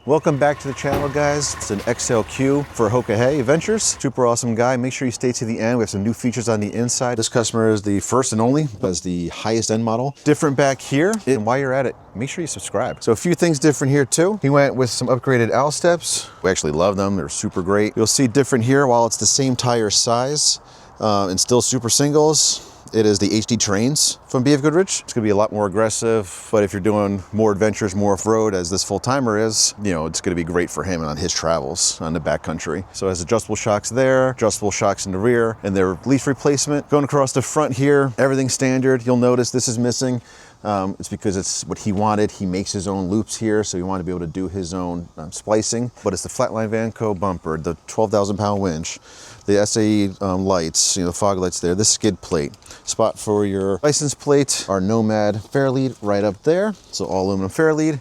Welcome back to the channel, guys. It's an XLq for Hoka Adventures. Super awesome guy. Make sure you stay to the end. We have some new features on the inside. This customer is the first and only, as the highest end model. Different back here. And while you're at it, make sure you subscribe. So a few things different here too. He went with some upgraded owl steps. We actually love them. They're super great. You'll see different here while it's the same tire size and still super singles. It is the HD Terrains from BF Goodrich. It's gonna be a lot more aggressive, but if you're doing more adventures, more off-road, as this full-timer is, you know, it's gonna be great for him on his travels on the backcountry. So it has adjustable shocks there, adjustable shocks in the rear, and their leaf replacement. Going across the front here, everything's standard. You'll notice this is missing. It's because it's what he wanted. He makes his own loops here, so he wanted to be able to do his own splicing. But it's the Flatline Vanco bumper, the 12,000-pound winch, the SAE lights, you know, the fog lights there, the skid plate. Spot for your license plate, our Nomad Fairlead right up there. So all aluminum Fairlead.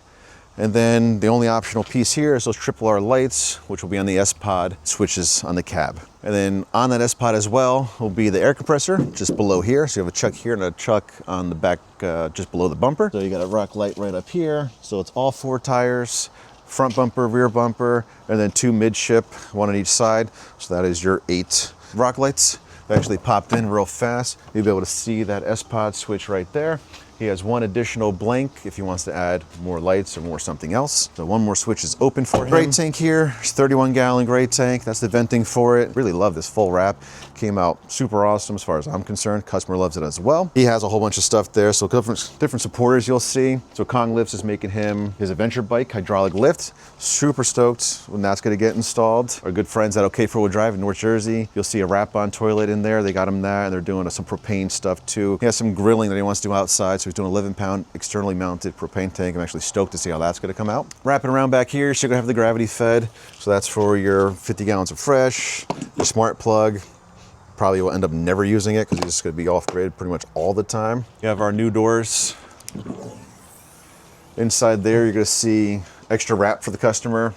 And then the only optional piece here is those triple R lights, which will be on the S-Pod switches on the cab. And then on that S-Pod as well will be the air compressor just below here. So you have a chuck here and a chuck on the back just below the bumper. So you got a rock light right up here. So it's all 4 tires, front bumper, rear bumper, and then 2 midship, 1 on each side. So that is your 8 rock lights. They actually popped in real fast. You'll be able to see that S-Pod switch right there. He has 1 additional blank if he wants to add more lights or more something else. So 1 more switch is open for him. Gray tank here, 31-gallon gray tank. That's the venting for it. Really love this full wrap. Came out super awesome as far as I'm concerned. Customer loves it as well. He has a whole bunch of stuff there. So different supporters you'll see. So Kong Lifts is making him his adventure bike hydraulic lift. Super stoked when that's gonna get installed. Our good friends at OK 4-Wheel Drive in North Jersey. You'll see a wrap-on toilet in there. They got him that, and they're doing some propane stuff too. He has some grilling that he wants to do outside. So he's doing an 11-pound externally mounted propane tank. I'm actually stoked to see how that's gonna come out. Wrapping around back here, you're still gonna have the gravity fed. So that's for your 50 gallons of fresh, your smart plug. Probably will end up never using it because it's gonna be off-grid pretty much all the time. You have our new doors. Inside there, you're gonna see extra wrap for the customer,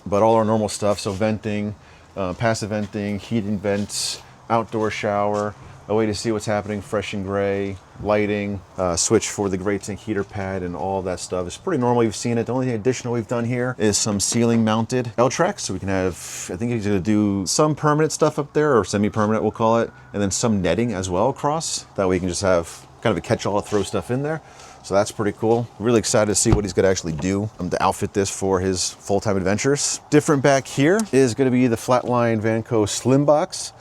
but all our normal stuff. So venting, passive venting, heating vents, outdoor shower, a way to see what's happening, fresh and gray, lighting, switch for the gray tank heater pad and all that stuff. It's pretty normal, you've seen it. The only thing additional we've done here is some ceiling mounted L-tracks. So we can have, I think he's gonna do some permanent stuff up there, or semi-permanent we'll call it, and then some netting as well across. That way you can just have kind of a catch-all to throw stuff in there. So that's pretty cool. Really excited to see what he's gonna actually do to outfit this for his full-time adventures. Different back here is gonna be the Flatline Vanco Slim Box.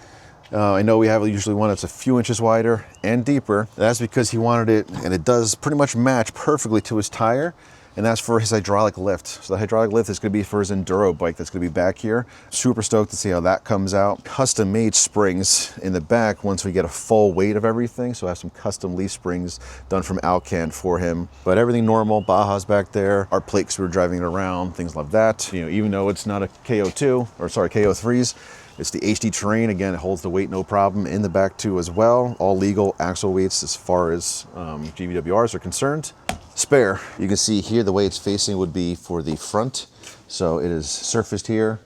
I know we have usually one that's a few inches wider and deeper. That's because he wanted it, and it does pretty much match perfectly to his tire, and that's for his hydraulic lift. So the hydraulic lift is gonna be for his enduro bike that's gonna be back here. Super stoked to see how that comes out. Custom made springs in the back once we get a full weight of everything. So I have some custom leaf springs done from Alcan for him. But everything normal, Baja's back there, our plates, we were driving it around, things like that. You know, even though it's not a KO2, or sorry, KO3s, it's the HD Terrain. Again, it holds the weight no problem in the back too as well. All legal axle weights as far as GVWRs are concerned. Spare, you can see here the way it's facing would be for the front. So it is surfaced here,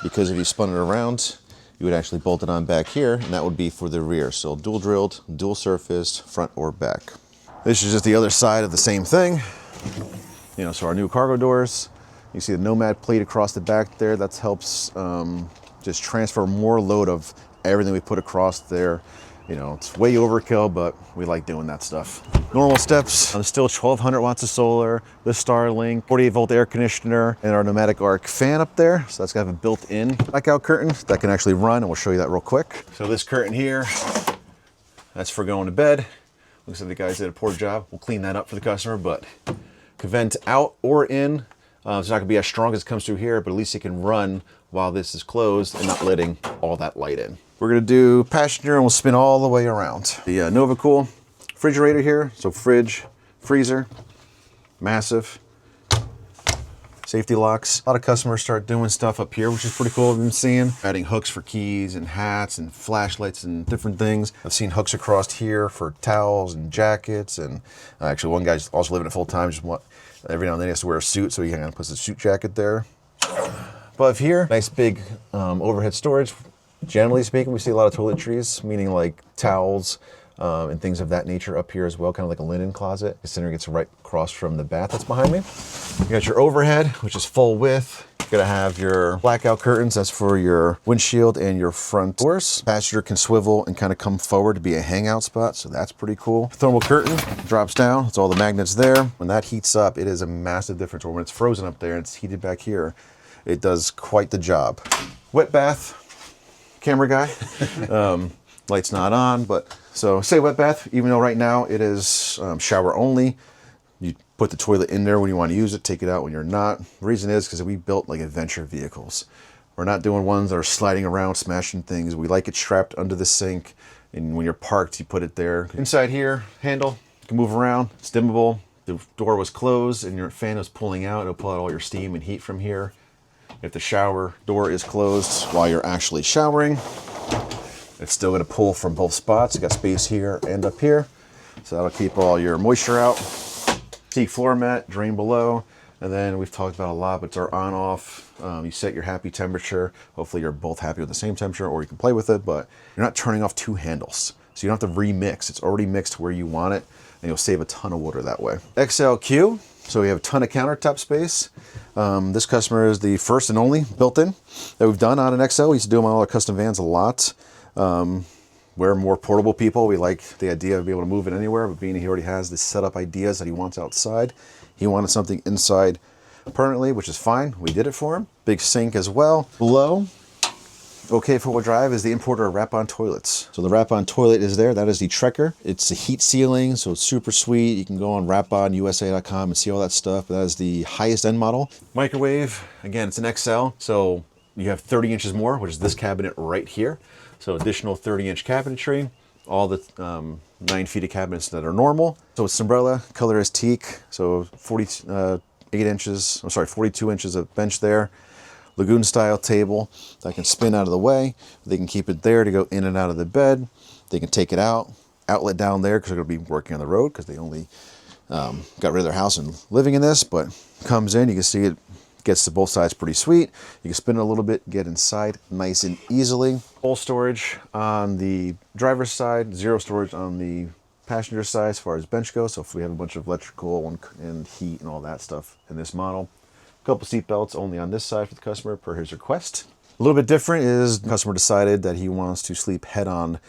because if you spun it around, you would actually bolt it on back here, and that would be for the rear. So dual drilled, dual surfaced, front or back. This is just the other side of the same thing. You know, so our new cargo doors, you see the Nomad plate across the back there. That helps just transfer more load of everything we put across there. You know, it's way overkill, but we like doing that stuff. Normal steps, still 1200 watts of solar, the Starlink, 48-volt air conditioner, and our pneumatic arc fan up there. So that's gonna have a built-in blackout curtain that can actually run, and we'll show you that real quick. So this curtain here, that's for going to bed. Looks like the guys did a poor job. We'll clean that up for the customer, but can vent out or in. It's not gonna be as strong as it comes through here, but at least it can run while this is closed and not letting all that light in. We're gonna do passenger, and we'll spin all the way around. The Nova Cool refrigerator here. So fridge, freezer, massive. Safety locks. A lot of customers start doing stuff up here, which is pretty cool. I've been seeing adding hooks for keys and hats and flashlights and different things. I've seen hooks across here for towels and jackets. And actually one guy's also living it full time. Just want, every now and then he has to wear a suit, so he kind of puts a suit jacket there. Above here, nice big overhead storage. Generally speaking, we see a lot of toiletries, meaning like towels, and things of that nature up here as well, kind of like a linen closet, considering it's right across from the bath that's behind me. You got your overhead, which is full width. You're gonna have your blackout curtains, that's for your windshield and your front doors. Passenger can swivel and kind of come forward to be a hangout spot, so that's pretty cool. Thermal curtain drops down, it's all the magnets there. When that heats up, it is a massive difference. Or when it's frozen up there and it's heated back here, it does quite the job. Wet bath, camera guy. Light's not on, but so say wet bath, even though right now it is shower only. You put the toilet in there when you want to use it, take it out when you're not. The reason is because we built like adventure vehicles. We're not doing ones that are sliding around, smashing things. We like it strapped under the sink, and when you're parked, you put it there. Inside here, handle, you can move around, it's dimmable. The door was closed and your fan was pulling out, it'll pull out all your steam and heat from here. If the shower door is closed while you're actually showering, it's still gonna pull from both spots. You got space here and up here. So that'll keep all your moisture out. Teak floor mat, drain below, and then we've talked about a lot, but it's our on-off. You set your happy temperature. Hopefully you're both happy with the same temperature, or you can play with it, but you're not turning off two handles. So you don't have to remix. It's already mixed where you want it, and you'll save a ton of water that way. XLq, so we have a ton of countertop space. This customer is the first and only built-in that we've done on an XL. We used to do them on all our custom vans a lot. We're more portable people. We like the idea of being able to move it anywhere, but being he already has the setup ideas that he wants outside, he wanted something inside permanently, which is fine. We did it for him. Big sink as well. Below, okay four-wheel drive, is the importer of wrap-on toilets. So the wrap-on toilet is there. That is the Trekker. It's a heat sealing, so it's super sweet. You can go on wraponusa.com and see all that stuff. But that is the highest end model. Microwave, again, it's an XL, so you have 30 inches more, which is this cabinet right here. So additional 30-inch cabinetry, all the 9 feet of cabinets that are normal. So it's umbrella, color is teak, so 42 inches of bench there. Lagoon style table that can spin out of the way. They can keep it there to go in and out of the bed. They can take it out, outlet down there because they're gonna be working on the road because they only got rid of their house and living in this, but comes in, you can see it gets to both sides pretty sweet. You can spin it a little bit, get inside nice and easily. Full storage on the driver's side, zero storage on the passenger side as far as bench goes. So if we have a bunch of electrical and heat and all that stuff in this model. A couple seat belts only on this side for the customer per his request. A little bit different is the customer decided that he wants to sleep head on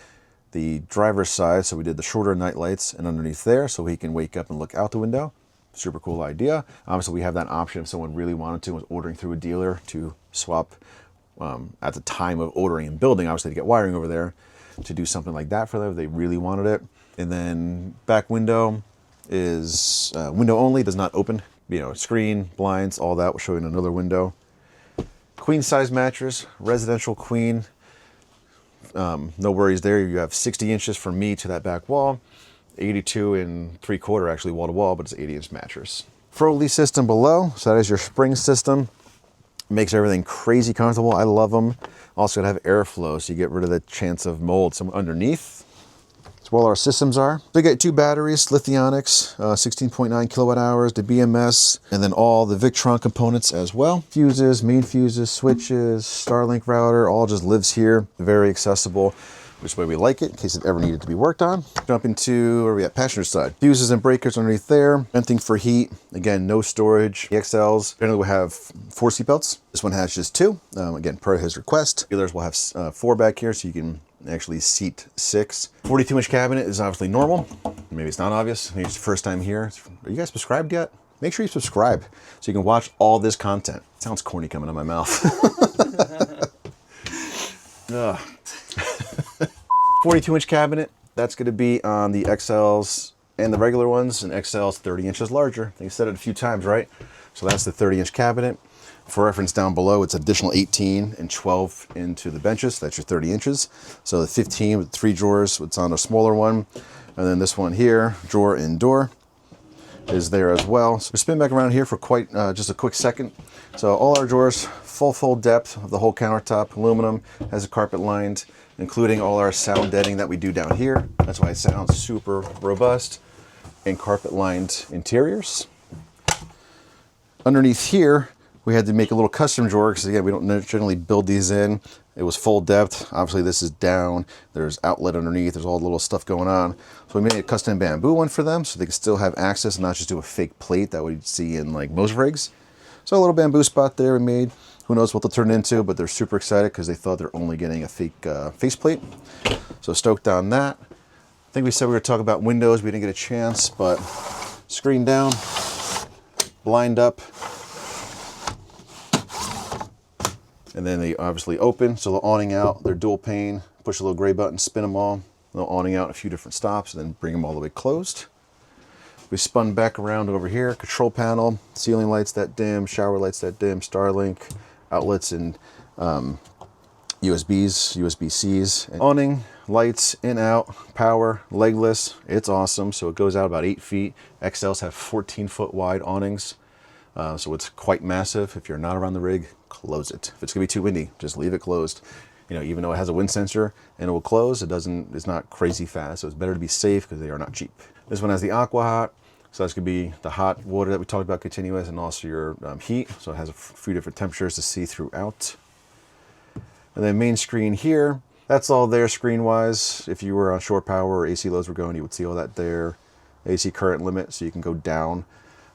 the driver's side. So we did the shorter night lights and underneath there so he can wake up and look out the window. Super cool idea. Obviously, we have that option if someone really wanted to, was ordering through a dealer to swap at the time of ordering and building, obviously to get wiring over there, to do something like that for them if they really wanted it. And then back window is window only, does not open. You know, screen, blinds, all that. We'll show you in another window. Queen size mattress, residential queen. No worries there. You have 60 inches from me to that back wall. 82 3/4 actually wall to wall, but it's 80-inch mattress. Froley system below, so that is your spring system. Makes everything crazy comfortable. I love them. Also gonna have airflow, so you get rid of the chance of mold. Some underneath. That's where all our systems are. So you get 2 batteries, Lithionics, 16.9 kilowatt hours, the BMS, and then all the Victron components as well. Fuses, main fuses, switches, Starlink router, all just lives here. Very accessible, which way we like it, in case it ever needed to be worked on. Jump into, where are we at? Passenger side. Fuses and breakers underneath there. Venting for heat. Again, no storage. The XLs generally will have 4 seatbelts. This one has just 2. Again, per his request. The others will have 4 back here, so you can actually seat 6. 42-inch cabinet is obviously normal. Maybe it's not obvious. Maybe it's the first time here. Are you guys subscribed yet? Make sure you subscribe so you can watch all this content. It sounds corny coming out of my mouth. 42-inch cabinet, that's going to be on the XLs and the regular ones, and XL's 30 inches larger. I think I said it a few times, right? So that's the 30-inch cabinet. For reference down below, it's additional 18 and 12 into the benches. That's your 30 inches. So the 15 with 3 drawers, it's on a smaller one. And then this one here, drawer and door, is there as well. So spin back around here for quite just a quick second. So all our drawers, full depth of the whole countertop, aluminum, has a carpet lined, including all our sound deadening that we do down here. That's why it sounds super robust. And carpet lined interiors. Underneath here, We had to make a little custom drawer because again, we don't generally build these in. It was full depth. Obviously this is down. There's outlet underneath. There's all the little stuff going on. So we made a custom bamboo one for them so they can still have access and not just do a fake plate that we'd see in like most rigs. So a little bamboo spot there we made. Who knows what they'll turn into, but they're super excited because they thought they're only getting a fake faceplate. So stoked on that. I think we said we were talking about windows. We didn't get a chance, but screen down, blind up, and then they obviously open. So the awning out, they're dual pane, push a little gray button, spin them all. The awning out a few different stops, and then bring them all the way closed. We spun back around over here, control panel, ceiling lights that dim, shower lights that dim, Starlink, outlets and USBs, USB-Cs, and awning, lights, in, out, power, legless. It's awesome. So it goes out about 8 feet. XLs have 14-foot wide awnings. So it's quite massive. If you're not around the rig, close it. If it's gonna be too windy, just leave it closed. You know, even though it has a wind sensor and it will close, it's not crazy fast. So it's better to be safe because they are not cheap. This one has the aqua hot. So that's gonna be the hot water that we talked about, continuous, and also your heat. So it has a few different temperatures to see throughout. And then main screen here, that's all there screen-wise. If you were on shore power or AC loads were going, you would see all that there. AC current limit, so you can go down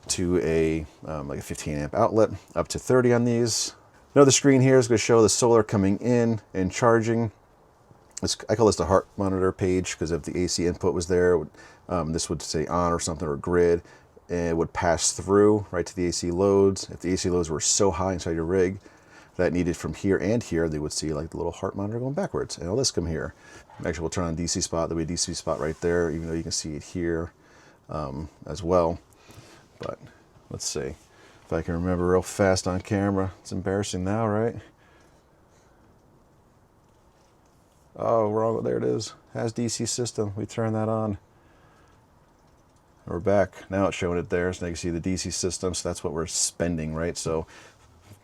to a like a 15 amp outlet, up to 30 on these. Another screen here is gonna show the solar coming in and charging. I call this the heart monitor page because if the AC input was there, this would say on or something, or grid, and it would pass through right to the AC loads. If the AC loads were so high inside your rig that needed from here and here, they would see like the little heart monitor going backwards, and all this come here. Actually, we'll turn on DC spot. There'll be a DC spot right there, even though you can see it here as well. But let's see if I can remember real fast on camera. It's embarrassing now, right? Oh, wrong. There it is. Has DC system. We turn that on. We're back. Now it's showing it there. So now you can see the DC system. So that's what we're spending, right? So,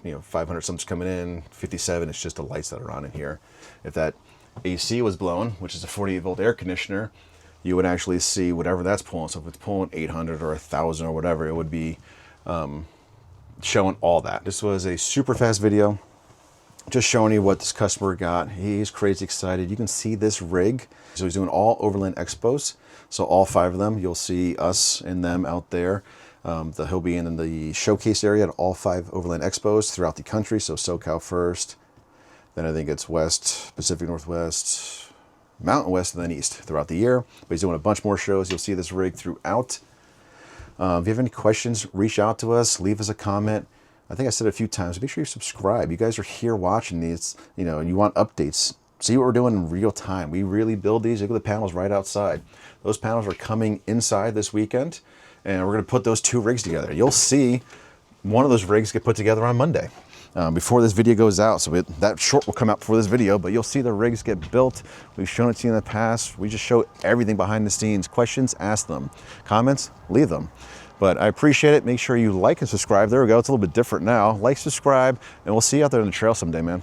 you know, 500 something's coming in, 57, it's just the lights that are on in here. If that AC was blowing, which is a 48 volt air conditioner, you would actually see whatever that's pulling. So if it's pulling 800 or 1,000 or whatever, it would be showing all that. This was a super fast video. Just showing you what this customer got. He's crazy excited. You can see this rig. So he's doing all Overland Expos. So all 5 of them, you'll see us and them out there. He'll be in the showcase area at all 5 Overland Expos throughout the country. So SoCal first, then I think it's West, Pacific Northwest, Mountain West, and then East throughout the year. But he's doing a bunch more shows. You'll see this rig throughout. If you have any questions, reach out to us, leave us a comment. I think I said it a few times, make sure you subscribe. You guys are here watching these, you know, and you want updates. See what we're doing in real time. We really build these. Look at the panels right outside. Those panels are coming inside this weekend, and we're gonna put those 2 rigs together. You'll see one of those rigs get put together on Monday before this video goes out. So that short will come out before this video, but you'll see the rigs get built. We've shown it to you in the past. We just show everything behind the scenes. Questions, ask them. Comments, leave them. But I appreciate it. Make sure you like and subscribe. There we go. It's a little bit different now. Like, subscribe, and we'll see you out there on the trail someday, man.